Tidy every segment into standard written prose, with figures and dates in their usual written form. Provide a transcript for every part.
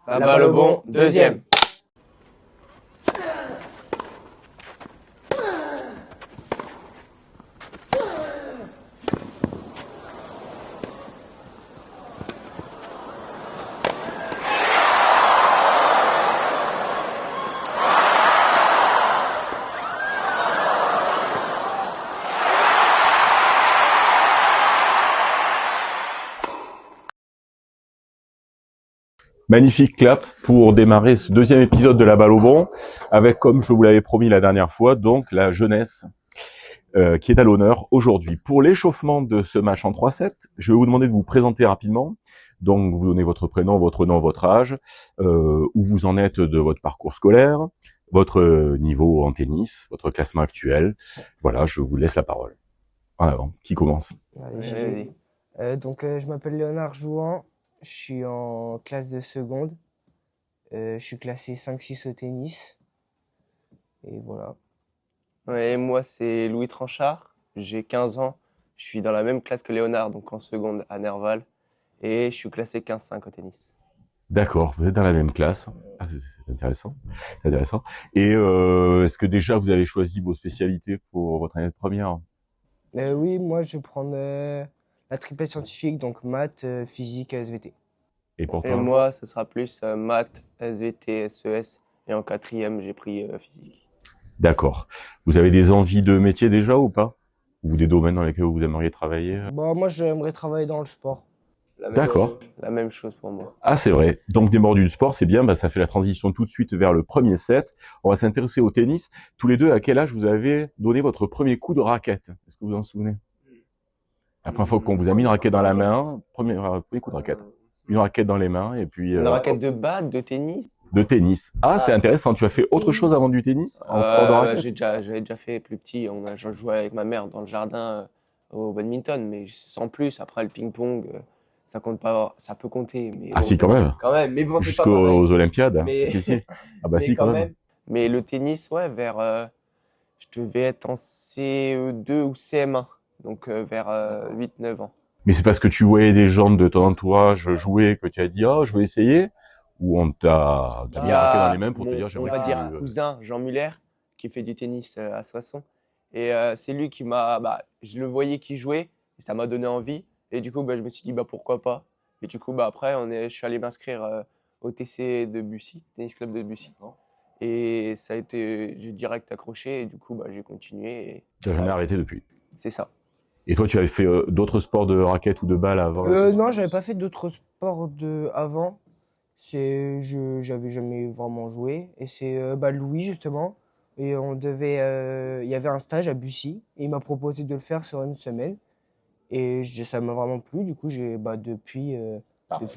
La balle au bon, deuxième. Magnifique clap pour démarrer ce deuxième épisode de la balle au bon, avec, comme je vous l'avais promis la dernière fois, donc la jeunesse qui est à l'honneur aujourd'hui. Pour l'échauffement de ce match en 3-7, je vais vous demander de vous présenter rapidement. Donc, vous donnez votre prénom, votre nom, votre âge, où vous en êtes de votre parcours scolaire, votre niveau en tennis, votre classement actuel. Voilà, je vous laisse la parole. En avant, qui commence? Allez, Je m'appelle Léonard Jouan, je suis en classe de seconde, je suis classé 5-6 au tennis, et voilà. Ouais, moi, c'est Louis Tranchard, j'ai 15 ans, je suis dans la même classe que Léonard, donc en seconde à Nerval, et je suis classé 15-5 au tennis. D'accord, vous êtes dans la même classe. Ah, c'est intéressant. C'est intéressant. Et est-ce que déjà vous avez choisi vos spécialités pour votre année de première? Oui, moi je vais prendre la triplette scientifique, donc maths, physique et SVT. Et pour Et toi? moi, ce sera plus maths, SVT, SES, et en quatrième, j'ai pris physique. D'accord. Vous avez des envies de métier déjà ou pas? Ou des domaines dans lesquels vous aimeriez travailler? Bah, moi j'aimerais travailler dans le sport. D'accord. La même chose pour moi. Ah, c'est vrai. Donc des mordus du sport, c'est bien, bah, ça fait la transition tout de suite vers le premier set. On va s'intéresser au tennis. Tous les deux, à quel âge vous avez donné votre premier coup de raquette? Est-ce que vous en souvenez? La première fois qu'on vous a mis une raquette dans la main, premier coup de raquette. Une raquette dans les mains et puis Une raquette de batte, de tennis? de tennis. Ah, c'est intéressant. Tu as fait autre chose avant du tennis en sport de raquette? J'avais déjà fait plus petit. Je jouais avec ma mère dans le jardin au badminton, mais sans plus. Après, le ping-pong, ça compte pas. Ça peut compter, mais Ah bon, si, quand même. quand même. Mais bon, c'est pas Jusqu'aux pareil. Olympiades. Mais, Si, si. Ah bah mais si, quand même. Mais le tennis, ouais, je devais être en CE2 ou CM1, donc vers 8-9 ans. Mais c'est parce que tu voyais des gens de ton entourage jouer que tu as dit, oh, je vais essayer? Ou on t'a mis Il y la raquette dans a les mains pour te dire, on j'aimerais va que dire, tu... cousin Jean Muller, qui fait du tennis à Soissons. Et c'est lui qui m'a. Je le voyais qui jouait, et ça m'a donné envie. Et du coup, je me suis dit, pourquoi pas. Et du coup, après, je suis allé m'inscrire au TC de Bussy, Tennis Club de Bussy. Et ça a été. J'ai direct accroché, et du coup, j'ai continué. Et Tu n'as jamais arrêté depuis. c'est ça. Et toi, tu avais fait d'autres sports de raquette ou de balle avant? Non, j'avais pas fait d'autres sports avant. J'avais jamais vraiment joué. Et c'est Louis, justement. Et il y avait un stage à Bussy. Et il m'a proposé de le faire sur une semaine. Et ça m'a vraiment plu. Du coup, depuis,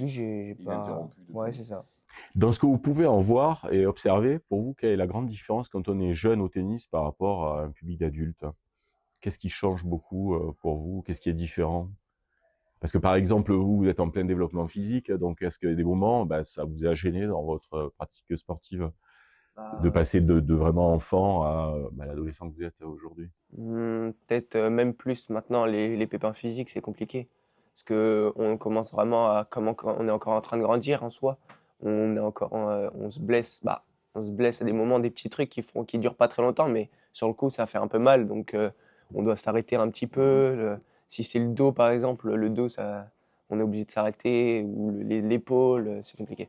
j'ai pas. Ouais, c'est ça. Dans ce que vous pouvez en voir et observer, pour vous, quelle est la grande différence quand on est jeune au tennis par rapport à un public d'adultes? Qu'est-ce qui change beaucoup pour vous? Qu'est-ce qui est différent? Parce que par exemple, vous êtes en plein développement physique, donc est-ce que des moments, ça vous a gêné dans votre pratique sportive de passer de vraiment enfant à l'adolescent que vous êtes aujourd'hui? Peut-être même plus maintenant, les pépins physiques, c'est compliqué. Parce qu'on commence vraiment on est encore en train de grandir en soi. On se blesse. On se blesse à des moments, des petits trucs qui durent pas très longtemps, mais sur le coup, ça fait un peu mal. Donc, on doit s'arrêter un petit peu. Si c'est le dos, par exemple, le dos, on est obligé de s'arrêter. Ou l'épaule, c'est compliqué.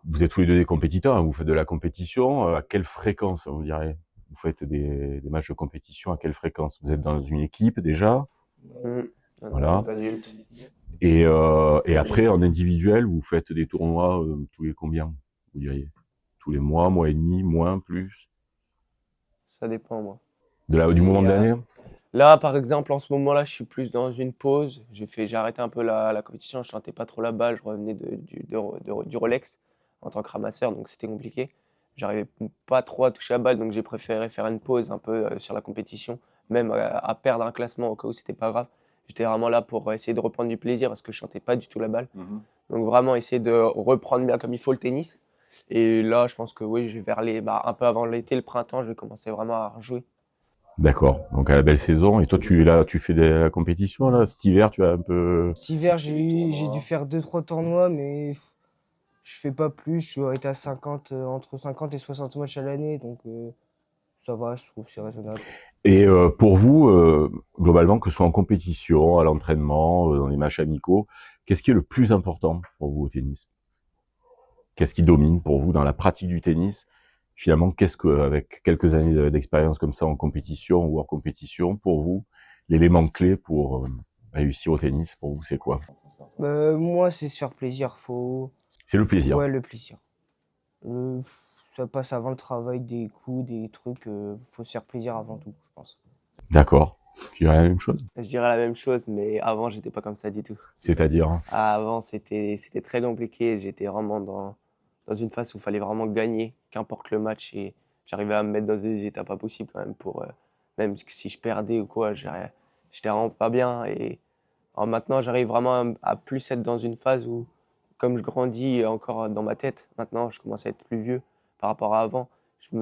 Vous êtes tous les deux des compétiteurs, hein, vous faites de la compétition. À quelle fréquence, vous direz? Vous faites des matchs de compétition à quelle fréquence? Vous êtes dans une équipe déjà? Voilà. Et après, en individuel, vous faites des tournois tous les combien, vous diriez? Tous les mois, mois et demi, moins, plus? Ça dépend, moi. Du moment de l'année? Là, par exemple, en ce moment-là, je suis plus dans une pause. J'ai arrêté un peu la compétition. Je sentais pas trop la balle. Je revenais du Rolex en tant que ramasseur, donc c'était compliqué. J'arrivais pas trop à toucher la balle, donc j'ai préféré faire une pause un peu sur la compétition, même à perdre un classement au cas où c'était pas grave. J'étais vraiment là pour essayer de reprendre du plaisir parce que je sentais pas du tout la balle. Donc vraiment essayer de reprendre bien comme il faut le tennis. Et là, je pense que oui, je vais vers un peu avant l'été, le printemps, je vais commencer vraiment à rejouer. D'accord. Donc à la belle saison. Et toi, tu es là, tu fais de la compétition là. Cet hiver, tu as un peu. Cet hiver, j'ai dû faire 2-3 tournois, mais je fais pas plus, je suis arrêté à 50, entre 50 et 60 matchs à l'année, donc ça va, je trouve, c'est raisonnable. Et pour vous, globalement, que ce soit en compétition, à l'entraînement, dans les matchs amicaux, qu'est-ce qui est le plus important pour vous au tennis? Qu'est-ce qui domine pour vous dans la pratique du tennis? Finalement, qu'est-ce que, avec quelques années d'expérience comme ça en compétition ou hors compétition, pour vous, l'élément clé pour réussir au tennis, pour vous, c'est quoi? Moi, c'est se faire plaisir, faut... C'est le plaisir. Ouais, le plaisir. Ça passe avant le travail, des coups, des trucs, faut se faire plaisir avant tout, je pense. D'accord. Tu dirais la même chose? Je dirais la même chose, mais avant, j'étais pas comme ça du tout. C'est-à-dire? Avant, c'était très compliqué. J'étais vraiment dans une phase où il fallait vraiment gagner, qu'importe le match. Et j'arrivais à me mettre dans des états pas possibles quand même pour, même si je perdais ou quoi, j'étais vraiment pas bien. Et alors maintenant, j'arrive vraiment à plus être dans une phase où, comme je grandis encore dans ma tête, maintenant, je commence à être plus vieux par rapport à avant.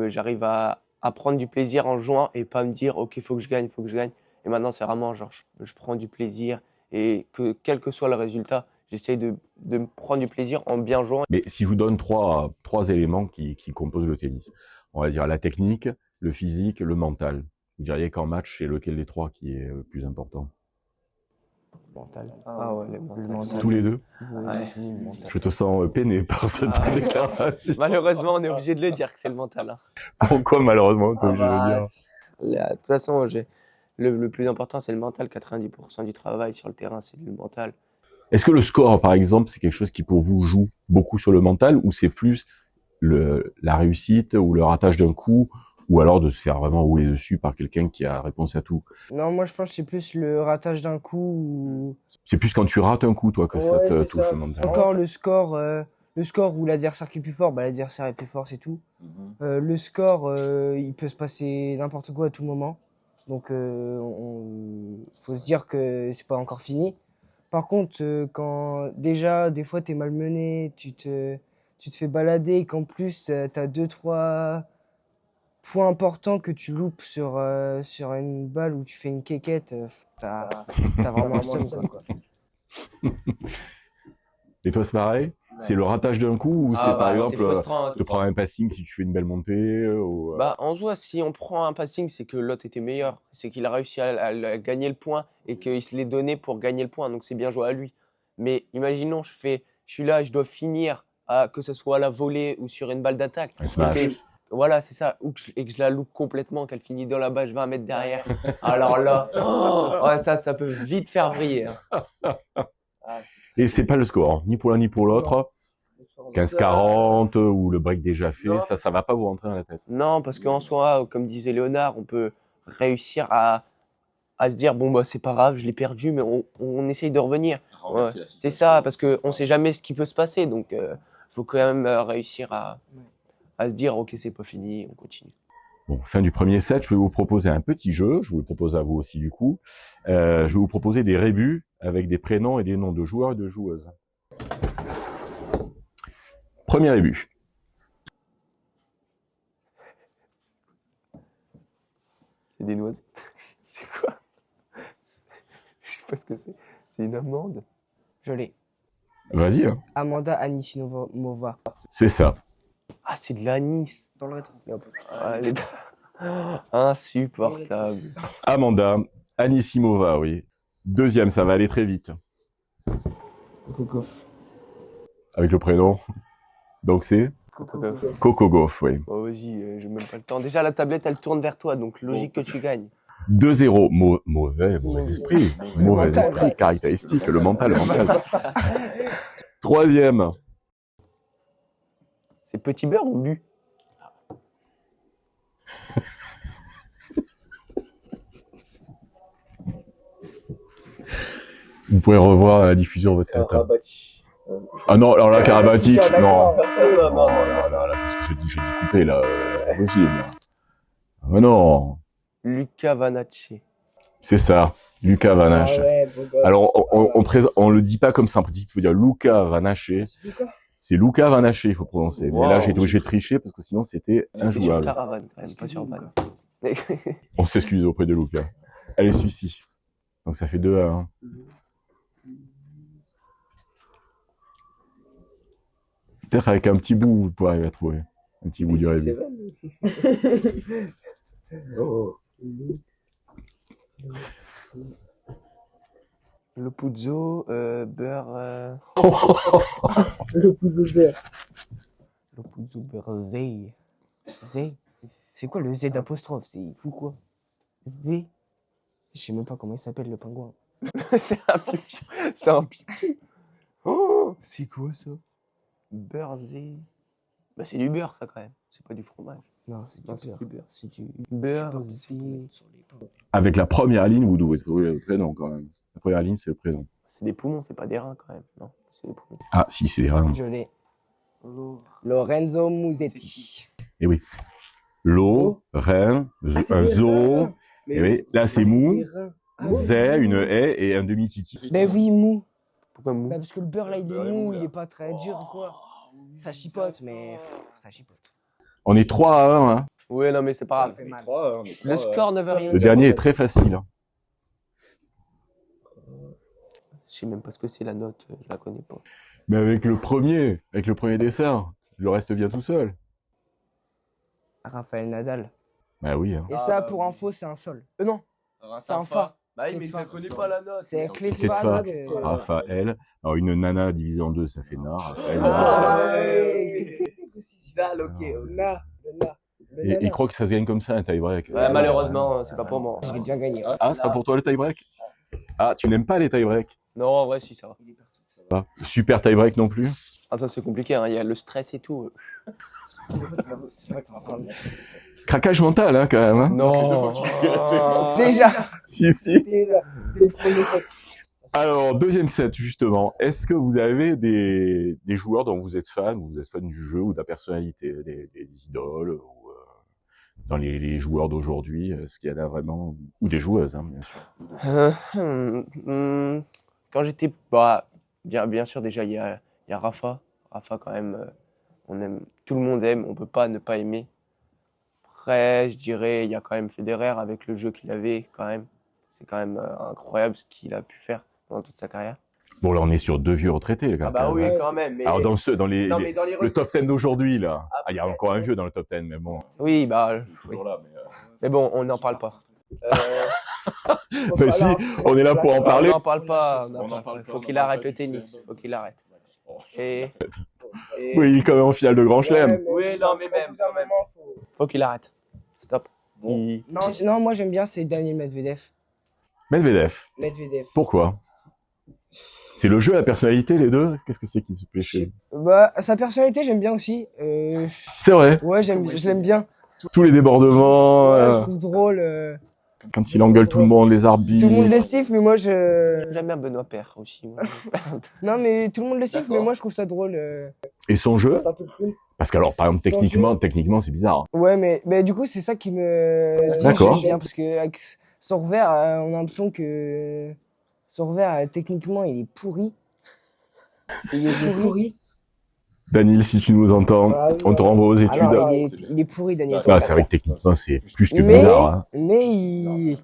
J'arrive à prendre du plaisir en jouant et pas me dire, OK, il faut que je gagne, il faut que je gagne. Et maintenant, c'est vraiment genre, je prends du plaisir et que quel que soit le résultat, j'essaie de me prendre du plaisir en bien jouant. Mais si je vous donne trois éléments qui composent le tennis, on va dire la technique, le physique, le mental. Vous diriez qu'en match, c'est lequel des trois qui est le plus important? Mental. Ah ouais, Le mental. Tous les deux? Ouais. Le mental. Je te sens peiné par cette Ah. déclaration. Malheureusement, on est obligé de le dire que c'est le mental, hein. Pourquoi malheureusement, t'es obligé de le dire? De toute façon, le plus important, c'est le mental. 90% du travail sur le terrain, c'est le mental. Est-ce que le score, par exemple, c'est quelque chose qui pour vous joue beaucoup sur le mental, ou c'est plus la réussite ou le ratage d'un coup, ou alors de se faire vraiment rouler dessus par quelqu'un qui a réponse à tout? Non, moi je pense que c'est plus le ratage d'un coup ou... C'est plus quand tu rates un coup, toi, que ça Ouais, te c'est touche ça. le mental. Encore le score où l'adversaire qui est plus fort, l'adversaire est plus fort, c'est tout. Le score, il peut se passer n'importe quoi à tout moment. Donc, faut se dire que c'est pas encore fini. Par contre, quand déjà, des fois, t'es malmené, tu te fais balader, et qu'en plus, t'as deux, trois points importants que tu loupes sur une balle où tu fais une quéquette, t'as vraiment le seum, quoi. Et toi, c'est pareil? C'est le ratage d'un coup, ou c'est par c'est exemple frustrant, hein. te prendre un passing si tu fais une belle montée, ou Bah, en soi, si on prend un passing, c'est que l'autre était meilleur. C'est qu'il a réussi à gagner le point et qu'il se l'est donné pour gagner le point. Donc, c'est bien joué à lui. Mais imaginons, je suis là, je dois finir, que ce soit à la volée ou sur une balle d'attaque. un smash. Et voilà, c'est ça. Et que je la loupe complètement, qu'elle finit dans la bâche 20 mètres derrière. Alors là, ouais, ça peut vite faire vriller, hein. Et c'est pas le score, ni pour l'un ni pour l'autre. 15-40 ou le break déjà fait, ça va pas vous rentrer dans la tête. Non, parce qu'en soi, comme disait Léonard, on peut réussir à se dire, bon, bah, c'est pas grave, je l'ai perdu, mais on essaye de revenir. Ouais, c'est ça, parce qu'on ne sait jamais ce qui peut se passer. Donc, faut quand même réussir à se dire, OK, c'est pas fini, on continue. Bon, fin du premier set, je vais vous proposer un petit jeu, je vous le propose à vous aussi du coup. Je vais vous proposer des rébus avec des prénoms et des noms de joueurs et de joueuses. Premier rébut. C'est des noisettes. C'est quoi? Je sais pas ce que c'est. C'est une amande. Je l'ai. Vas-y, hein. Amanda Anisimova. C'est ça. Ah, c'est de l'anis. Dans le rétro. Ah, insupportable. Amanda Anisimova, oui. Deuxième, ça va aller très vite. Coco. Avec le prénom. Donc c'est Coco Gauff, oui. Oh, vas-y, j'ai même pas le temps. Déjà, la tablette, elle tourne vers toi, donc logique que tu gagnes. 2-0. Mauvais esprit. Mauvais mental. esprit caractéristique. Le mental. Troisième. C'est Petit Beurre ou Lu? Vous pouvez revoir la diffusion de votre tête. Ah non, alors là, Karabatic, non. Non, là, parce que j'ai dit couper, là. Impossible. Mais non. Luca Vanacci. C'est ça. Luca Vanache. Ah ouais, beau gosse. Alors, on le dit pas comme ça en pratique, il faut dire Luca Vanache. C'est Luca Vanache, il faut prononcer. Mais là, j'ai été obligé de tricher parce que sinon, c'était Sur injouable. Caravane, quand même, pas sur Van. On s'excuse auprès de Luca. Allez, celui-ci. Donc, ça fait 2-1. Peut-être avec un petit bout, vous pourrez arriver à trouver. Un petit bout du rébut. Oh. Le puzzo, beurre. Le puzzo beurre. Le puzzo beurre Z. Z. C'est quoi le Z d'apostrophe? C'est fou quoi? Z. Je sais même pas comment il s'appelle le pingouin. C'est un pipiou. C'est un pipiou. Oh, c'est quoi ça? Beurre zé. Bah, c'est du beurre, ça, quand même. C'est pas du fromage. Non, c'est Non, c'est du du beurre. beurre. C'est du Beurre zé. Avec la première ligne, vous devez trouver le prénom quand même. La première ligne, c'est le prénom. C'est des poumons, c'est pas des reins, quand même. Non, c'est des poumons. Ah, si, c'est rien. Je l'ai. Lorenzo Musetti. Et oui. L'eau, rein, un zoo. Et oui, là, c'est mou. Zé, une haie et un demi-titi. Ben oui, mou. Pourquoi mou? Bah parce que le beurre là il est mou, il est pas très dur quoi. Ça chipote, mais ça chipote. On est 3 à 1. Hein. Ouais, non, mais c'est pas grave. fait mal. Le score ne veut rien Le dire. dernier est très facile. Hein. Je sais même pas ce que c'est la note, je la connais pas. Mais avec le premier dessin, le reste vient tout seul. Raphaël Nadal. Bah oui. Hein. Et ça pour info c'est un sol. Non, c'est un fa. Bah oui, Clé mais de je fa. connais pas la note. C'est clé de Clé de fa. fa. de- Raphaël. Alors une nana divisée en deux, ça fait na. Raphaël. Ah, ouais. Dal, ok. Le na. Et crois que ça se gagne comme ça un tie-break. Ouais, malheureusement, c'est pas pour moi. Je l'ai bien gagné. Ah, c'est pas pour toi le tie-break? Ah, tu n'aimes pas les tie-break? Non, en vrai, si, ça va. Pas. Super tie-break non plus? Ah, ça, c'est compliqué, hein. Il y a le stress et tout. C'est vrai que c'est en train de- Craquage mental, hein, quand même. Hein. Non. Déjà. Si, si. Déjà. Dès le premier set. Alors, deuxième set, justement. Est-ce que vous avez des joueurs dont vous êtes fan, ou vous êtes fan du jeu, ou de la personnalité, des idoles, ou dans les joueurs d'aujourd'hui, est-ce qu'il y en a vraiment? Ou des joueuses, hein, bien sûr. Quand j'étais. Bien sûr, déjà, il y a Rafa. Rafa, quand même, on aime, tout le monde aime, on peut pas ne pas aimer. Après, je dirais, il y a quand même Federer avec le jeu qu'il avait, quand même. C'est quand même incroyable ce qu'il a pu faire pendant toute sa carrière. Bon, là, on est sur deux vieux retraités, quand même. oui. quand même. Mais... Alors, dans les, Non, mais dans les le top 10 d'aujourd'hui, là. Après, Ah, il y a encore un vieux dans le top 10, mais bon. Oui, oui. Toujours là, Mais bon, on n'en parle pas. mais si, on est là pour en parler. On n'en parle pas. On en parle Faut pas, qu'il on en arrête parle le pas, tennis. Faut qu'il arrête. Et... Oui, il est quand même en finale de Grand Chelem. Oui, non, mais même, quand même. Faut qu'il arrête. Stop. Il- Non, moi j'aime bien, c'est Daniel Medvedev. Medvedev. Medvedev. Pourquoi? C'est le jeu, la personnalité, les deux? Qu'est-ce que c'est qui se plaît chez lui? Bah, sa personnalité, j'aime bien aussi. C'est vrai. Ouais, je l'aime bien. Tous les débordements, Ouais, je trouve drôle. quand il engueule tout le monde, les arbitres. Tout le monde le siffle, mais moi je. J'aime bien Benoît Paire aussi. moi. Non, mais tout le monde le siffle, D'accord. mais moi je trouve ça drôle. Et son jeu? C'est un peu plus. Parce que alors, par exemple, Son techniquement, c'est bizarre. Ouais, mais du coup, c'est ça qui me. dit que D'accord. j'aime bien, parce que avec son revers, on a l'impression que. Son revers, techniquement, il est pourri. Il est pourri. Daniel, si tu nous entends, Ah, oui, on te renvoie aux Ah études. non, il est pourri, Daniel. Ah, c'est vrai que techniquement, c'est plus que Mais- bizarre. Hein. Mais il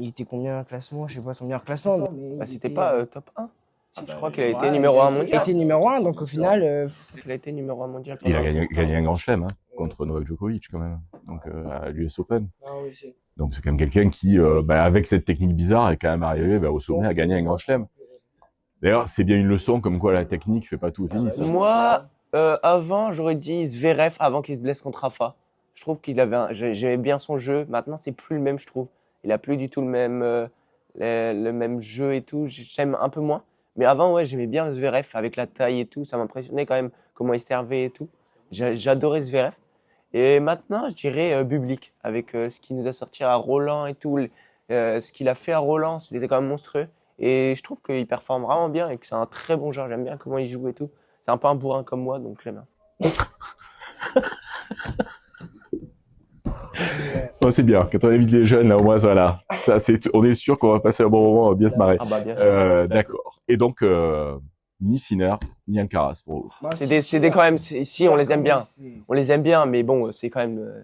était combien de classement? Je sais pas son meilleur classement. Mais Bah, il c'était était, pas top 1. Si, je crois qu'il a été ouais, numéro 1 Il mondial. était numéro 1, donc au final. Il a été numéro 1 mondial. Il a pendant- gagné un grand chelem hein, contre Novak Djokovic quand même, donc à l'US Open. Ah oui, c'est. Donc c'est quand même quelqu'un qui, avec cette technique bizarre, est quand même arrivé au sommet à gagner un grand chelem. D'ailleurs, c'est bien une leçon comme quoi la technique fait pas tout au tennis. hein. Moi, avant, j'aurais dit Zverev avant qu'il se blesse contre Rafa. Je trouve qu'il avait j'aimais bien son jeu. Maintenant, c'est plus le même, je trouve. Il a plus du tout le même jeu et tout. J'aime un peu moins. Mais avant, ouais, j'aimais bien Zverev avec la taille et tout. Ça m'impressionnait quand même comment il servait et tout. J'adorais Zverev. Et maintenant, je dirais Bublik avec ce qu'il nous a sorti à Roland et tout. Ce qu'il a fait à Roland, c'était quand même monstrueux. Et je trouve qu'il performe vraiment bien et que c'est un très bon joueur. J'aime bien comment il joue et tout. C'est un peu un bourrin comme moi, donc j'aime bien. Oh, c'est bien, quand on invite les jeunes, là, au moins, voilà. Ça, on est sûr qu'on va passer un bon moment, on va bien se marrer. Ah bah bien sûr. D'accord. Et donc, ni Sinner, ni Alcaraz pour vous. C'est des quand même. Ici, on les aime bien. On les aime bien, mais bon, c'est quand même.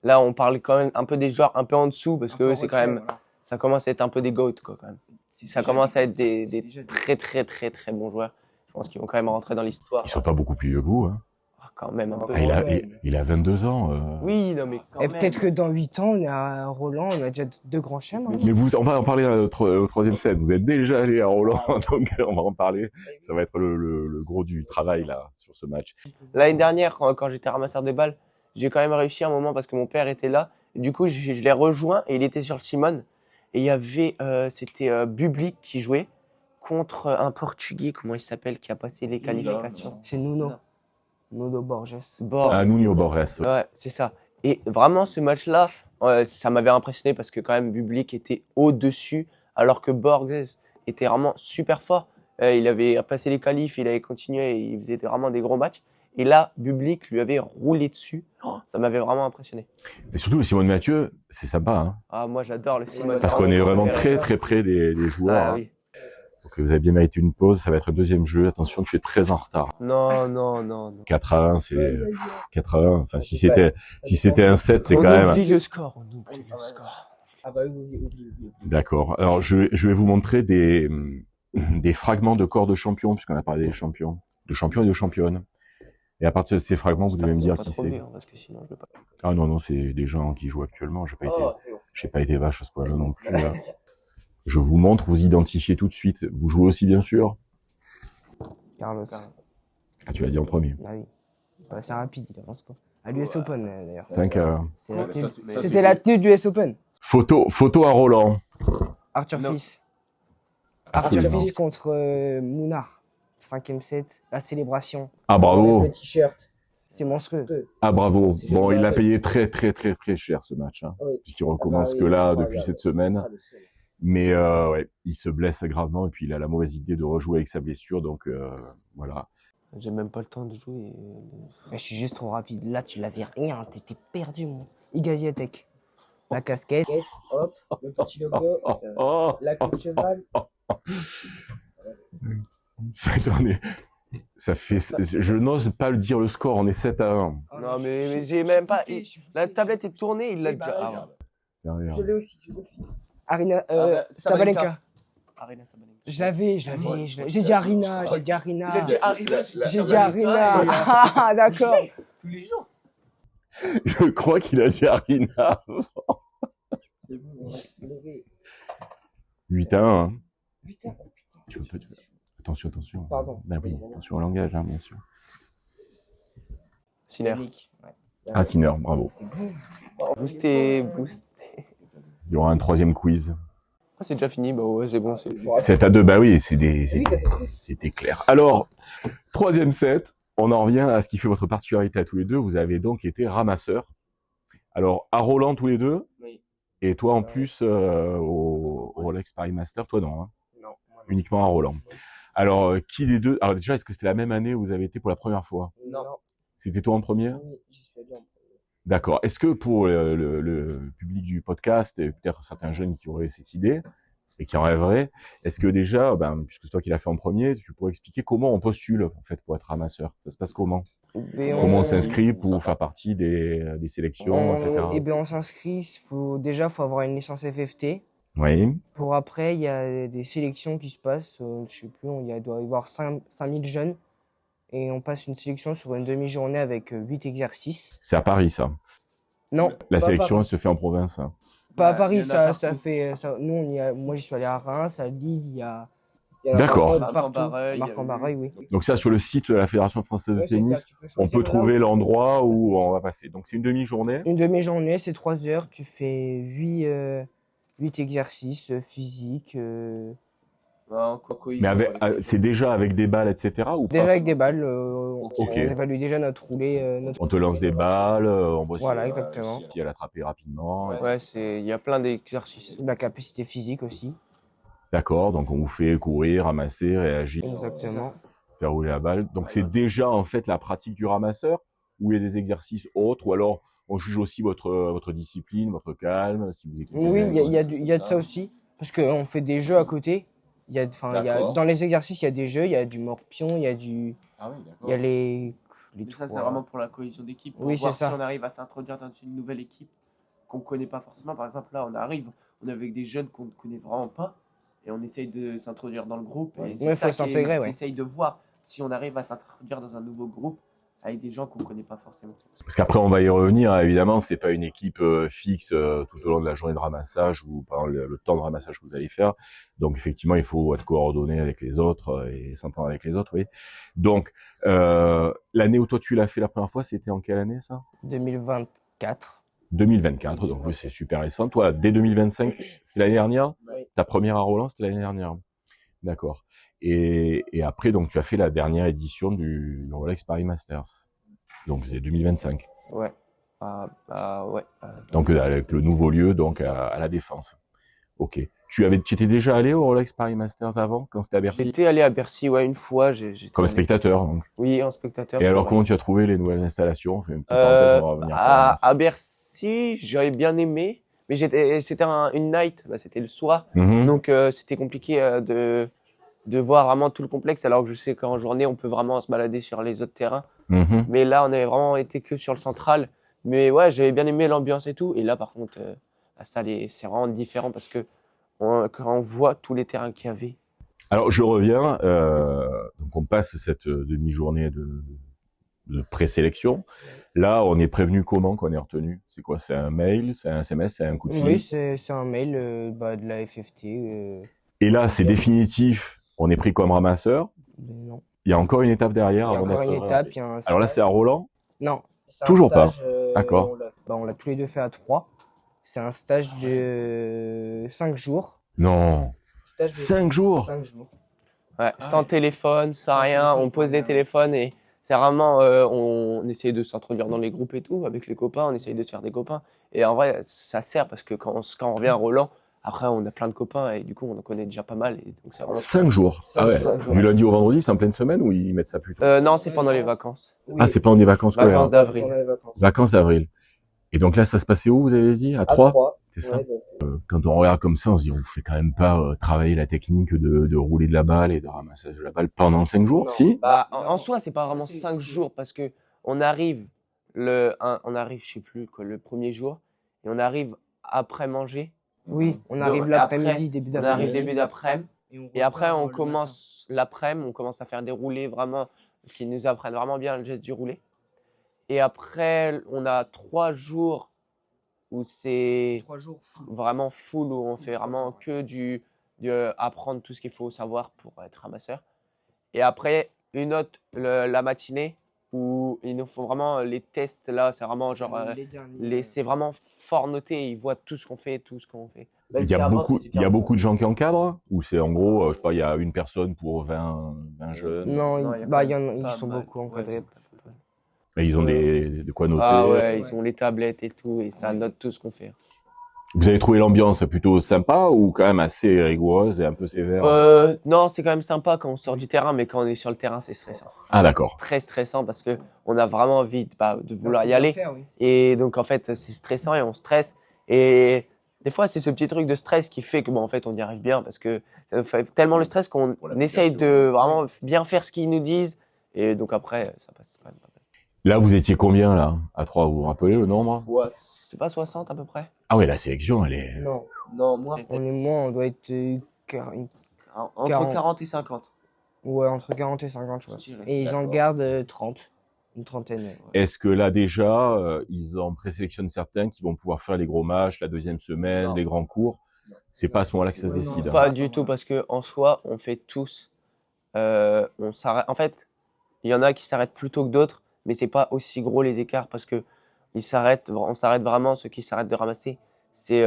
Là, on parle quand même un peu des joueurs un peu en dessous parce que c'est quand même. Ça commence à être un peu des goats, quoi, quand même. Ça commence à être des très très très très bons joueurs. pense qu'ils vont quand même rentrer dans l'histoire. Ils sont pas beaucoup plus vieux que vous, hein. Quand même un peu. Ah, il a 22 ans. Oui, non, mais quand Et même. peut-être que dans 8 ans, on est à Roland, on a déjà 2 grands chemins. Mais on va en parler au troisième set. Vous êtes déjà allé à Roland, donc on va en parler. Ça va être le gros du travail là sur ce match. L'année dernière, quand j'étais ramasseur de balles, j'ai quand même réussi un moment parce que mon père était là. Et du coup, je l'ai rejoint et il était sur le Simone. Et il y avait, c'était Bublik qui jouait contre un Portugais, comment il s'appelle, qui a passé les qualifications. C'est Nuno. Nuno Borges. Borges. Nuno Borges. Ouais, c'est ça. Et vraiment, ce match-là, ça m'avait impressionné parce que quand même, Bublik était au-dessus, alors que Borges était vraiment super fort. Il avait passé les qualifs, il avait continué, et il faisait vraiment des gros matchs. Et là, Bublik lui avait roulé dessus. Oh, ça m'avait vraiment impressionné. Et surtout, le Simone Mathieu, c'est sympa. Hein, Ah, moi, j'adore le Simone. parce qu'on est vraiment très très près des joueurs. Ah Hein. oui. Donc vous avez bien mérité une pause. Ça va être le deuxième jeu. Attention, tu es très en retard. Non. 4-1, c'est 4-1. Enfin, si c'était un 7, c'est On quand même. oublie le score. On oublie le score. Ah bah oui. D'accord. Alors, je vais vous montrer des fragments de corps de champion, puisqu'on a parlé des champions et de championnes. Et à partir de ces fragments, vous devez me dire Pas qui trop c'est. vieux, hein, parce que sinon, je vais pas. Ah non, c'est des gens qui jouent actuellement. J'ai pas été vache à ce point-là non plus. Là. Je vous montre, vous identifiez tout de suite. Vous jouez aussi, bien sûr. Carlos. Ah, tu l'as dit en premier. Ah oui. C'est rapide, il avance pas. À l'US Open d'ailleurs. T'inquiète. C'était la tenue de l'US Open. Photo à Roland. Arthur Non. Fils. Arthur Absolument. Fils contre Mounard. 5e set, la célébration. Ah bravo. Le t-shirt. C'est monstrueux. Ah bravo. Bon, il l'a payé très cher ce match, hein, Oui. puisqu'il recommence que là depuis cette semaine. Mais ouais, il se blesse gravement et puis il a la mauvaise idée de rejouer avec sa blessure, donc voilà. J'ai même pas le temps de jouer. Je suis juste trop rapide. Là, tu l'avais rien. T'étais perdu, mon. Igaziatek. La casquette. Hop, le petit logo. La queue de cheval. Ça fait, je n'ose pas le dire le score, on est 7-1. Non, mais j'ai même pas. La tablette est tournée, il l'a déjà. Ah, ouais. Je l'ai aussi. Arina, Sabalenka. Sabalenka. Je l'avais. J'ai dit Arina. J'ai dit Arina. Ah, d'accord. Tous les jours. Je crois qu'il a dit Arina. 8-1. Hein. 8 heures. Tu veux pas, Attention. Pardon. Ben oui, attention au langage, hein, bien sûr. Sinner. Ah, Sinner, bravo. Boosté. Il y aura un troisième quiz. Ah, c'est déjà fini, bah ouais, c'est bon. 7-2, bah oui, c'était clair. Alors, troisième set, on en revient à ce qui fait votre particularité à tous les deux. Vous avez donc été ramasseurs. Alors, à Roland tous les deux. Oui. Et toi en plus au Rolex Paris Master, toi non. Hein, non. Uniquement à Roland. Alors, qui des deux? Alors déjà, est-ce que c'était la même année où vous avez été pour la première fois? Non. C'était toi en premier? Oui, j'y suis allé en premier. D'accord. Est-ce que pour le public du podcast et peut-être certains jeunes qui auraient cette idée et qui en rêveraient, est-ce que déjà, puisque c'est toi qui l'as fait en premier, tu pourrais expliquer comment on postule en fait pour être ramasseur? Ça se passe comment? Comment on s'inscrit pour faire partie des sélections, etc. Eh bien, on s'inscrit. Faut avoir une licence FFT. Oui. Pour après, il y a des sélections qui se passent. Je sais plus, il doit y avoir 5000 jeunes. Et on passe une sélection sur une demi-journée avec 8 exercices. C'est à Paris, ça. Non. La sélection, elle se fait en province. Hein. Pas à Paris, ça fait. Nous, moi, j'y suis allé à Reims, à Lille, il y a D'accord. Marc-en-Barreuil, oui. Donc ça, sur le site de la Fédération française de tennis, on peut trouver l'endroit où on va passer. Donc c'est une demi-journée. Une demi-journée, c'est 3 heures. Tu fais 8 exercices physiques. Mais c'est déjà avec des balles, etc. ou Déjà pas? avec des balles. Ok. On évalue déjà notre roulé. On te lance des balles, on voit Voilà, exactement. si elle attrapé rapidement. Ouais, il y a plein d'exercices. La capacité physique aussi. D'accord, donc on vous fait courir, ramasser, réagir, Exactement. faire rouler la balle. Donc c'est déjà en fait la pratique du ramasseur, ou il y a des exercices autres, ou alors on juge aussi votre discipline, votre calme, si vous écoutez. Oui, il y a de ça aussi, parce qu'on fait des jeux à côté. Dans les exercices, il y a des jeux, il y a du morpion, il y a il y a les Mais ça, c'est vraiment pour la cohésion d'équipe. Pour Oui, voir c'est ça. si on arrive à s'introduire dans une nouvelle équipe qu'on ne connaît pas forcément. Par exemple, là, on est avec des jeunes qu'on ne connaît vraiment pas et on essaye de s'introduire dans le groupe. Et c'est Ouais, ça faut s'intégrer, on ouais. essaye de voir. si on arrive à s'introduire dans un nouveau groupe avec des gens qu'on connaît pas forcément. Parce qu'après, on va y revenir, hein, évidemment, c'est pas une équipe fixe tout au long de la journée de ramassage ou pendant le temps de ramassage que vous allez faire. Donc, effectivement, il faut être coordonné avec les autres et s'entendre avec les autres, oui. Donc, l'année où toi, tu l'as fait la première fois, c'était en quelle année, ça? 2024. 2024, donc oui, c'est super récent. Toi, dès 2025, c'est l'année dernière? Oui. Ta première à Roland, c'était l'année dernière. D'accord. Et après, donc, tu as fait la dernière édition du Rolex Paris Masters. Donc, c'est 2025. Ouais. Ouais. Donc, avec le nouveau lieu, donc, à la Défense. Ok. Tu étais déjà allé au Rolex Paris Masters avant, quand c'était à Bercy? J'étais allé à Bercy, ouais, une fois. Comme spectateur, donc. Oui, en spectateur. Et alors, comment tu as trouvé les nouvelles installations? On fait une petite parenthèse, on va revenir. À Bercy, j'avais bien aimé, mais c'était une night, bah, c'était le soir, donc c'était compliqué de voir vraiment tout le complexe, alors que je sais qu'en journée, on peut vraiment se balader sur les autres terrains. Mais là, on avait vraiment été que sur le central. Mais ouais, j'avais bien aimé l'ambiance et tout. Et là, par contre, la salle, c'est vraiment différent parce que quand on voit tous les terrains qu'il y avait. Alors, je reviens. Donc, on passe cette demi-journée de présélection. Là, on est prévenu comment qu'on est retenu? C'est quoi? C'est un mail? C'est un SMS? C'est un coup de fil? Oui, c'est un mail de la FFT. Et là, c'est définitif. On est pris comme ramasseur. Non. Il y a encore une étape derrière. Il y a encore une étape. Il y a un Alors là, c'est à Roland? Non. Toujours pas. D'accord. On l'a tous les deux fait à 3. C'est un stage de 5 jours. Non. 5 jours? 5 jours. Ouais, sans téléphone, sans rien. On pose les téléphones et c'est vraiment, on essaye de s'introduire dans les groupes et tout, avec les copains, on essaye de se faire des copains. Et en vrai, ça sert parce que quand on revient à Roland, après, on a plein de copains et du coup, on en connaît déjà pas mal. Et donc, c'est vraiment 5 jours. Ah ouais. 5 jours. Du lundi au vendredi, c'est en pleine semaine ou ils mettent ça plus tôt? Non, c'est pendant les vacances. Oui. Ah, c'est pendant des vacances scolaires. Vacances d'avril. Vacances d'avril. Et donc là, ça se passait où, vous avez dit? À 3? C'est ça? Ouais, Quand on regarde comme ça, on se dit, on fait quand même pas travailler la technique de rouler de la balle et de ramassage de la balle pendant 5 jours, Non. si? Bah, en soi, c'est pas vraiment 5 jours parce que on arrive je sais plus quoi, le premier jour et on arrive après manger. Oui, on Donc, arrive l'après-midi, début On d'après-midi. arrive début d'après-midi. Et après, on commence l'après-midi, on commence à faire des roulés vraiment qui nous apprennent vraiment bien le geste du roulé. Et après, on a 3 jours où c'est 3 jours. vraiment full, où on fait vraiment que apprendre tout ce qu'il faut savoir pour être ramasseur. Et après, la matinée où il nous faut vraiment les tests là, c'est vraiment genre, c'est vraiment fort noté, ils voient tout ce qu'on fait, tout ce qu'on fait. Il y a beaucoup de gens qui encadrent? Ou c'est en gros, je sais pas, il y a une personne pour 20 jeunes? Non, il y a ils sont mal. beaucoup encadrés. Et ils ont de quoi noter? Ah ouais, ils ont les tablettes et tout, et ça note tout ce qu'on fait. Vous avez trouvé l'ambiance plutôt sympa ou quand même assez rigoureuse et un peu sévère? Non, c'est quand même sympa quand on sort du terrain, mais quand on est sur le terrain, c'est stressant. Ah d'accord. Très stressant parce que on a vraiment envie de vouloir y aller. Et donc en fait, c'est stressant et on stresse. Et des fois, c'est ce petit truc de stress qui fait que en fait, on y arrive bien parce que ça fait tellement le stress qu'on essaye de vraiment bien faire ce qu'ils nous disent. Et donc après, ça passe quand même pas mal. Là, vous étiez combien là à 3? Vous vous rappelez le nombre? Ouais, c'est pas 60 à peu près? Ah ouais, la sélection, elle est. Non, moins. On doit être Entre 40 et 50. Ouais, entre 40 et 50, je crois. Et ils en gardent 30. Une trentaine. Ouais. Est-ce que là déjà, ils en présélectionnent certains qui vont pouvoir faire les gros matchs la deuxième semaine, les grands cours? C'est pas à ce moment-là que ça se décide. Pas du tout, parce que en soi, on fait tous. On s'arrête. En fait, il y en a qui s'arrêtent plus tôt que d'autres, mais c'est pas aussi gros les écarts parce que on s'arrête vraiment. Ceux qui s'arrêtent de ramasser, c'est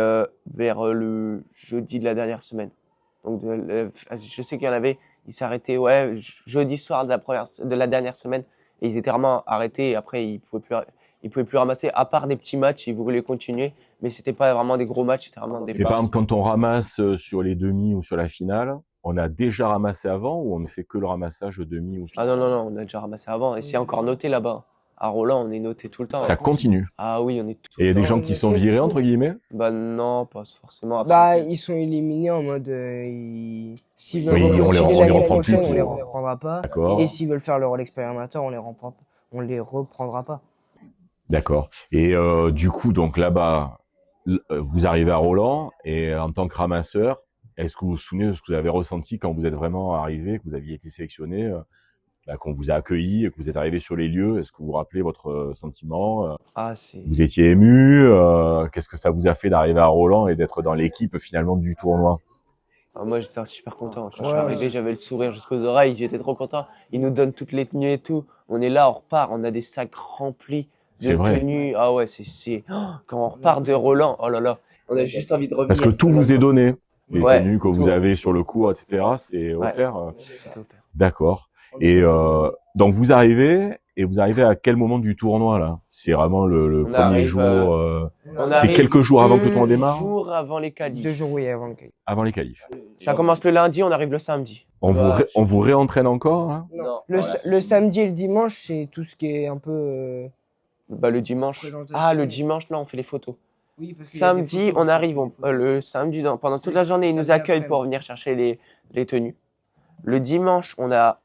vers le jeudi de la dernière semaine. Donc, je sais qu'il y en avait, ils s'arrêtaient jeudi soir de la dernière semaine et ils étaient vraiment arrêtés. Et après, ils pouvaient plus ramasser, à part des petits matchs, ils voulaient continuer, mais c'était pas vraiment des gros matchs, c'était vraiment des. Et par exemple, quand on ramasse sur les demi ou sur la finale, on a déjà ramassé avant ou on ne fait que le ramassage demi ou finale? Ah non, on a déjà ramassé avant et c'est encore noté là-bas. À Roland, on est noté tout le temps. Ça continue. Ah oui, on est tout Et il y a des gens qui sont virés, entre guillemets? Bah non, pas forcément. Ils sont éliminés en mode s'ils veulent on les l'année reprend plus. prochaine, on les reprendra pas. D'accord. Et s'ils veulent faire le rôle expérimentateur, on les reprendra pas. D'accord. Et du coup, donc là-bas, vous arrivez à Roland et en tant que ramasseur, est-ce que vous vous souvenez de ce que vous avez ressenti quand vous êtes vraiment arrivé, que vous aviez été sélectionné? qu'on vous a accueilli, et que vous êtes arrivé sur les lieux. Est-ce que vous vous rappelez votre sentiment? Ah, c'est. Vous étiez ému? Qu'est-ce que ça vous a fait d'arriver à Roland et d'être dans l'équipe finalement du tournoi? Ah, moi, j'étais super content. Quand je suis Ouais, arrivé, j'avais le sourire jusqu'aux oreilles. J'étais trop content. Ils nous donnent toutes les tenues et tout. On est là, on repart. On a des sacs remplis C'est de vrai. tenues. Ah ouais, oh, quand on repart de Roland, oh là là. On a juste envie de revenir. Parce que tout vous est donné. Les Ouais, tenues que vous tout. avez sur le cours, etc., c'est Ouais. offert. C'est tout offert. D'accord. Et donc vous arrivez à quel moment du tournoi là? C'est vraiment le On premier arrive, jour. On C'est arrive quelques jours avant que le tournoi démarre? 2 jours avant les qualifs. 2 jours, oui, avant le qualif. Avant les qualifs. Ça commence le lundi, on arrive le samedi. On vous réentraîne encore hein? Non. Le samedi et le dimanche, c'est tout ce qui est un peu. Bah, le dimanche. Présentation. Ah, le dimanche, là, on fait les photos. Oui, parce qu'il y a des Samedi, photos, on arrive, le samedi, pendant toute la journée, ils nous samedi accueillent après, pour oui. venir chercher les tenues. Le dimanche, on a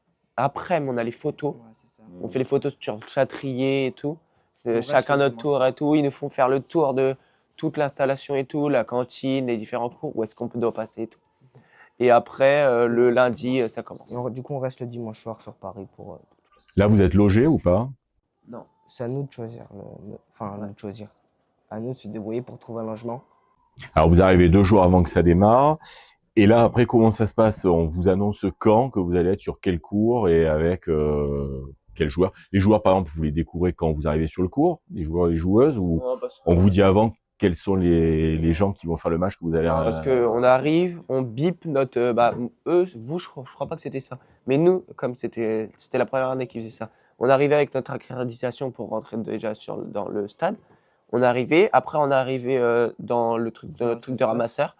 les photos. Ouais, c'est ça. On fait les photos sur le Châtrier et tout. reste Chacun le notre tour et tout. Ils nous font faire le tour de toute l'installation et tout, la cantine, les différents cours, où est-ce qu'on doit passer et tout. Et après, le lundi, ça commence. Et du coup, on reste le dimanche soir sur Paris pour. Là vous êtes logé ou pas? Non. C'est à nous de choisir. Enfin, à nous de choisir. À nous de se débrouiller pour trouver un logement. Alors vous arrivez 2 jours avant que ça démarre. Et là après comment ça se passe? On vous annonce quand, que vous allez être sur quel cours et avec quels joueurs? Les joueurs par exemple vous les découvrez quand vous arrivez sur le cours, les joueurs et les joueuses, ou on vous dit avant quels sont les gens qui vont faire le match que vous allez. Parce qu'on arrive, on bip notre. Vous, je crois pas que c'était ça. Mais nous, comme c'était la première année qu'ils faisaient ça, on arrivait avec notre accréditation pour rentrer déjà dans le stade. On arrivait, après on arrivait dans notre truc de ramasseur.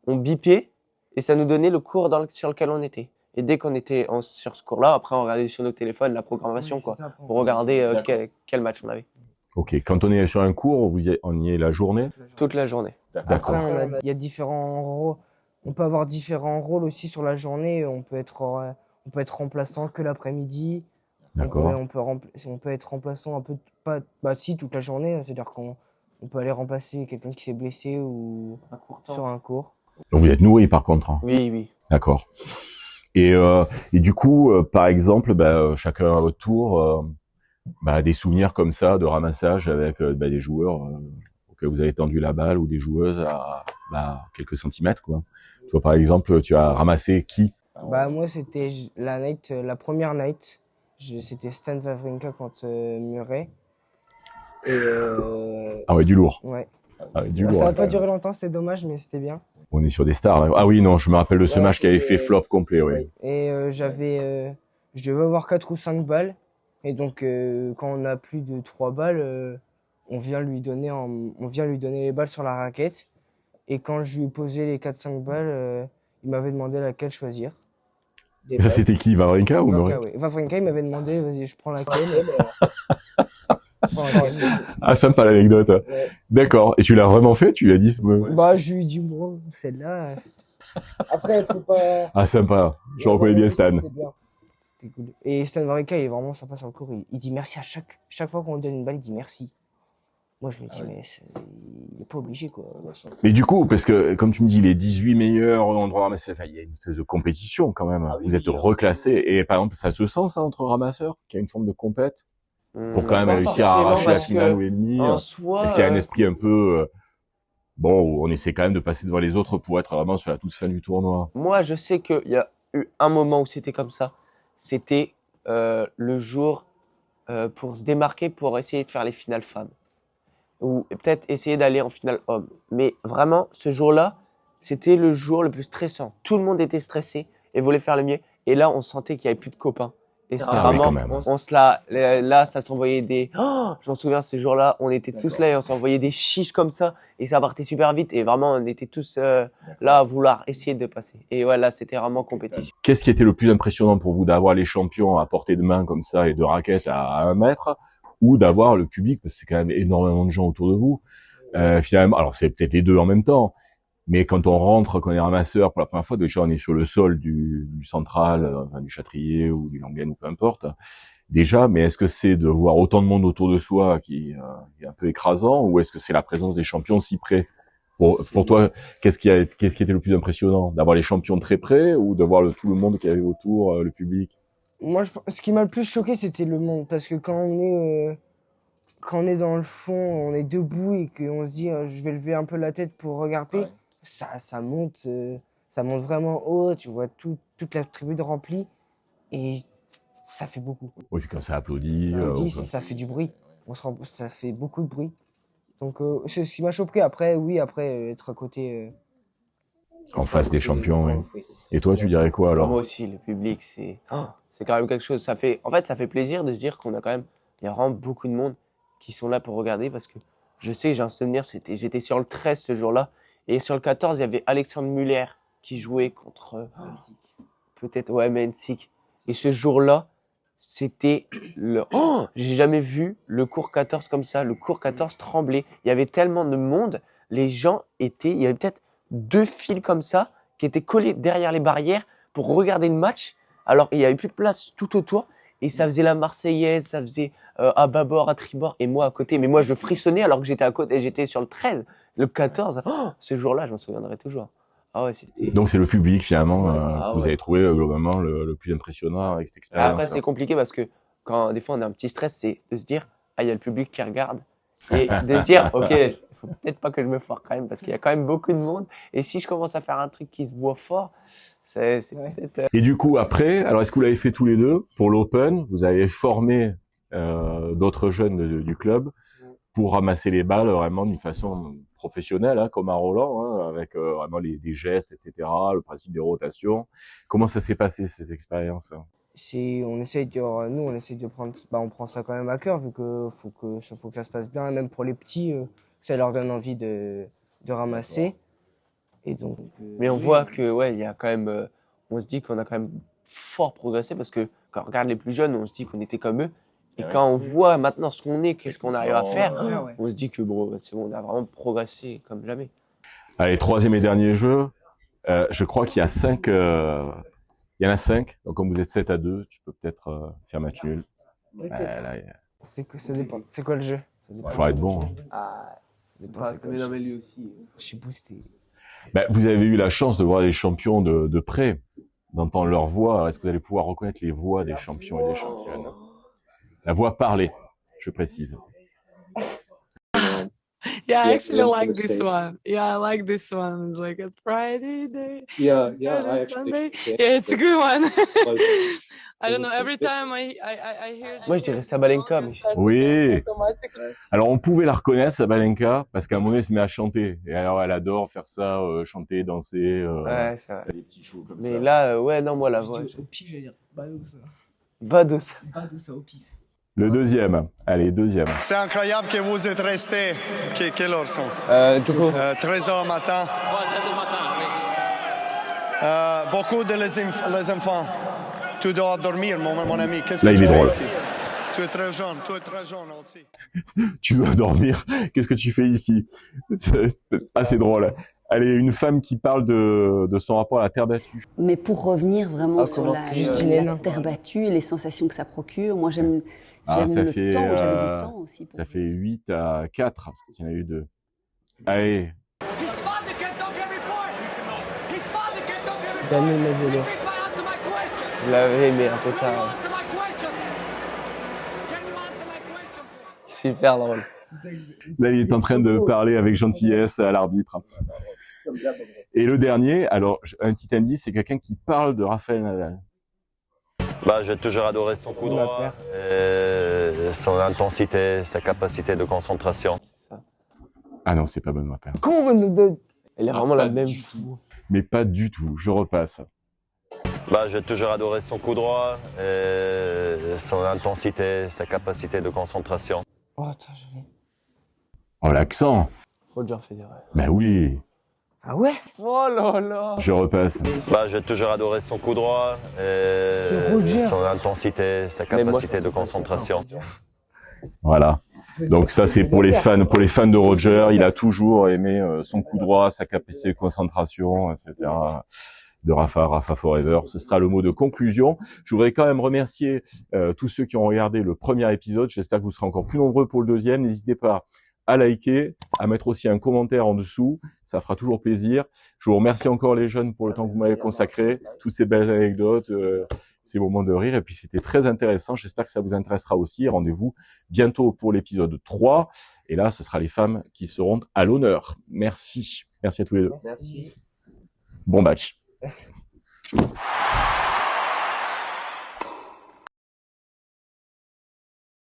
On bipait et ça nous donnait le cours sur lequel on était. Et dès qu'on était sur ce cours-là, après on regardait sur nos téléphones la programmation, quoi, pour regarder quel match on avait. Ok, quand on est sur un cours, on y est la journée? Toute la journée. D'accord. Après, il y a différents rôles. On peut avoir différents rôles aussi sur la journée. On peut être remplaçant que l'après-midi. D'accord. On peut être remplaçant un peu, pas si toute la journée. C'est-à-dire qu'on peut aller remplacer quelqu'un qui s'est blessé ou sur un cours. Donc vous êtes nourri par contre. Hein. Oui, oui. D'accord. Et du coup, par exemple, chacun à votre tour, des souvenirs comme ça de ramassage avec des joueurs auxquels vous avez tendu la balle ou des joueuses à quelques centimètres, quoi. Toi, par exemple, tu as ramassé qui? Moi, c'était la première night. C'était Stan Wawrinka contre Murray. Et Ah ouais, du lourd. ouais. Ah ouais, du lourd. Ça n'a ça. pas duré longtemps, c'était dommage, mais c'était bien. On est sur des stars. Là. Ah oui, non, je me rappelle de ce Ouais, match qui avait c'était- fait flop complet, oui. Et je devais avoir 4 ou 5 balles. Et donc, quand on a plus de 3 balles, on vient lui donner les balles sur la raquette. Et quand je lui ai posé les 4-5 balles, il m'avait demandé laquelle choisir. Et ça, c'était qui? Wawrinka ou Murray? Wawrinka, oui. Wawrinka, il m'avait demandé, vas-y, je prends laquelle. Je prends laquelle. Ah, sympa l'anecdote. Ouais. D'accord. Et tu l'as vraiment fait? Tu lui as dit Je lui ai dit, bon, celle-là. Après, il faut pas. Ah, sympa. Je reconnais bien Stan. C'est bien. C'était cool. Et Stan Wawrinka, il est vraiment sympa sur le cours. Il dit merci à chaque fois qu'on lui donne une balle, il dit merci. Moi, je me dis, mais il n'est pas obligé, quoi. Mais du coup, parce que, comme tu me dis, les 18 meilleurs endroits ramassés, il y a une espèce de compétition quand même. Vous êtes reclassés. Et par exemple, ça se sent, ça, entre ramasseurs, qu'il y a une forme de compète pour quand même Pas réussir à forcément, arracher la parce finale que ou ennemie. en soi, Est-ce qu'il y a un esprit un peu, où on essaie quand même de passer devant les autres pour être vraiment sur la toute fin du tournoi? moi, je sais qu'il y a eu un moment où c'était comme ça. C'était le jour pour se démarquer, pour essayer de faire les finales femmes. Ou peut-être essayer d'aller en finale homme. Mais vraiment, ce jour-là, c'était le jour le plus stressant. Tout le monde était stressé et voulait faire le mieux. Et là, on sentait qu'il n'y avait plus de copains. Et c'était Ah oui, vraiment, quand même. là, ça s'envoyait des. Oh, je m'en souviens, ce jour-là, on était tous là et on s'envoyait des chiches comme ça. Et ça partait super vite. Et vraiment, on était tous là à vouloir essayer de passer. Et ouais, là, c'était vraiment compétition. Qu'est-ce qui était le plus impressionnant pour vous, d'avoir les champions à portée de main comme ça et de raquettes à 1 mètre, ou d'avoir le public, parce que c'est quand même énormément de gens autour de vous, finalement, alors c'est peut-être les deux en même temps, mais quand on rentre, quand on est ramasseur pour la première fois, déjà on est sur le sol du central, du Châtrier ou du Langen ou peu importe, déjà, mais est-ce que c'est de voir autant de monde autour de soi qui est un peu écrasant, ou est-ce que c'est la présence des champions si près? Pour toi, qu'est-ce qui était le plus impressionnant? D'avoir les champions très près, ou de voir tout le monde qui avait autour, le public? Moi, ce qui m'a le plus choqué, c'était le monde. Parce que quand on est dans le fond, on est debout et qu'on se dit je vais lever un peu la tête pour regarder, Ouais. ça monte vraiment haut. Tu vois toute la tribune remplie et ça fait beaucoup. Oui, puis quand ça applaudit. On dit, ou- ça fait du bruit. Ça fait beaucoup de bruit. Donc, c'est ce qui m'a choqué. Après, oui, être à côté. En face des champions, oui. Oui. Et toi, tu dirais quoi Moi alors? aussi, le public, c'est quand même quelque chose. En fait, ça fait plaisir de se dire qu'on a quand même, il y a vraiment beaucoup de monde qui sont là pour regarder parce que je sais, j'ai un souvenir, j'étais sur le 13 ce jour-là et sur le 14, il y avait Alexandre Muller qui jouait contre peut-être, ouais, Mencic. Et ce jour-là, c'était j'ai jamais vu le cours 14 comme ça. Le cours 14 tremblait. Il y avait tellement de monde. Il y avait peut-être 2 files comme ça qui étaient collées derrière les barrières pour regarder le match. Alors, il y avait plus de place tout autour. Et ça faisait la Marseillaise, ça faisait à bâbord, à tribord, et moi à côté. Mais moi, je frissonnais alors que j'étais à côté, j'étais sur le 13, le 14. Ce jour-là, je m'en souviendrai toujours. Ah ouais, c'était. Donc c'est le public finalement Ah que vous ouais. avez trouvé globalement le plus impressionnant avec cette expérience. Après, c'est compliqué parce que quand des fois on a un petit stress, c'est de se dire, ah, il y a le public qui regarde. Et de se dire, ok, il faut peut-être pas que je me foire quand même parce qu'il y a quand même beaucoup de monde. Et si je commence à faire un truc qui se voit fort, c'est peut-être. Et du coup après, alors est-ce que vous l'avez fait tous les deux pour l'Open? Vous avez formé d'autres jeunes du club pour ramasser les balles vraiment d'une façon professionnelle, hein, comme à Roland, hein, avec vraiment des gestes, etc., le principe des rotations. Comment ça s'est passé ces expériences? On essaye de prendre, on prend ça quand même à cœur vu que faut que ça se passe bien, et même pour les petits, que ça leur donne envie de ramasser. Et donc, Mais on voit que, ouais, il y a quand même. On se dit qu'on a quand même fort progressé parce que quand on regarde les plus jeunes, on se dit qu'on était comme eux. Et quand on voit maintenant ce qu'on est, qu'est-ce qu'on arrive à faire, on se dit que bon, c'est bon, on a vraiment progressé comme jamais. Allez, troisième et dernier jeu. Je crois qu'il y a 5. Il y en a 5. Donc comme vous êtes 7-2, tu peux peut-être faire match nul. Là, ça dépend. C'est quoi le jeu? Ça il dépend. faudra être bon. Hein. Ah, ça dépend, c'est quoi Mais le non, jeu. mais lui aussi. Je suis boosté. Vous avez eu la chance de voir les champions de près, d'entendre leur voix. Alors, est-ce que vous allez pouvoir reconnaître les voix des champions et des championnes? La voix parlée, je précise. Yeah, I actually like this one. Yeah, I like this one. It's like a Friday day, Saturday, Sunday. Yeah, it's a good one. I don't know. Every time I hear. Moi, je dirais Sabalenka, mais. Oui. Alors on pouvait la reconnaître, Sabalenka, parce qu'à un moment donné, elle se met à chanter. Et alors elle adore faire ça, chanter, danser. Ouais, c'est vrai. Des petits shows comme Mais ça. là, ouais, non, moi, la voix. Au pif, j'allais dire Badosa. Bados. Badosa au pif. Le deuxième. Allez, deuxième. C'est incroyable que vous êtes restés. Quelle heure sont? Djoko. 13h matin. 3h du matin, oui. Beaucoup de les enfants. Tu dois dormir, mon ami. Qu'est-ce Là, que il tu est fais drôle. ici? Tu es très jeune aussi. Tu dois dormir. Qu'est-ce que tu fais ici? C'est assez drôle. Allez, une femme qui parle de son rapport à la terre battue. Mais pour revenir vraiment Ah, sur comment la, c'est, Justine la Hénin. terre battue et les sensations que ça procure, moi j'aime Ah, ça le fait, temps, j'avais du temps aussi. Pour Ça fait 8-4, parce qu'il y en a eu 2. Allez, Daniel Medvedev. Je l'avais aimé un peu ça. Super drôle. là il est en train de parler avec gentillesse à l'arbitre. Et le dernier, alors un petit indice, c'est quelqu'un qui parle de Rafael Nadal. J'ai toujours adoré son coup droit, son intensité, sa capacité de concentration. C'est ça. Ah non, c'est pas Benoît Paire. Qu'on nous donne. Elle est vraiment la même. Mais pas du tout, je repasse. J'ai toujours adoré son coup droit, son intensité, sa capacité de concentration. Oh, attends, j'avais. Oh, l'accent. Roger Federer. Ben oui, Ah ouais? Oh là là. je repasse. J'ai toujours adoré son coup droit, Roger. son intensité, sa Mais moi, je capacité de pensais pas concentration. que c'était Voilà. Donc ça c'est pour les fans de Roger. Il a toujours aimé son coup droit, sa capacité de concentration, etc. De Rafa Forever. Ce sera le mot de conclusion. Je voudrais quand même remercier tous ceux qui ont regardé le premier épisode. J'espère que vous serez encore plus nombreux pour le deuxième. N'hésitez pas à liker, à mettre aussi un commentaire en dessous. Ça fera toujours plaisir. Je vous remercie encore les jeunes pour le temps que vous m'avez consacré, toutes ces belles anecdotes ces moments de rire. Et puis, c'était très intéressant. J'espère que ça vous intéressera aussi. Rendez-vous bientôt pour l'épisode 3. Et là, ce sera les femmes qui seront à l'honneur. Merci. Merci à tous les deux. Merci. Bon match. Merci.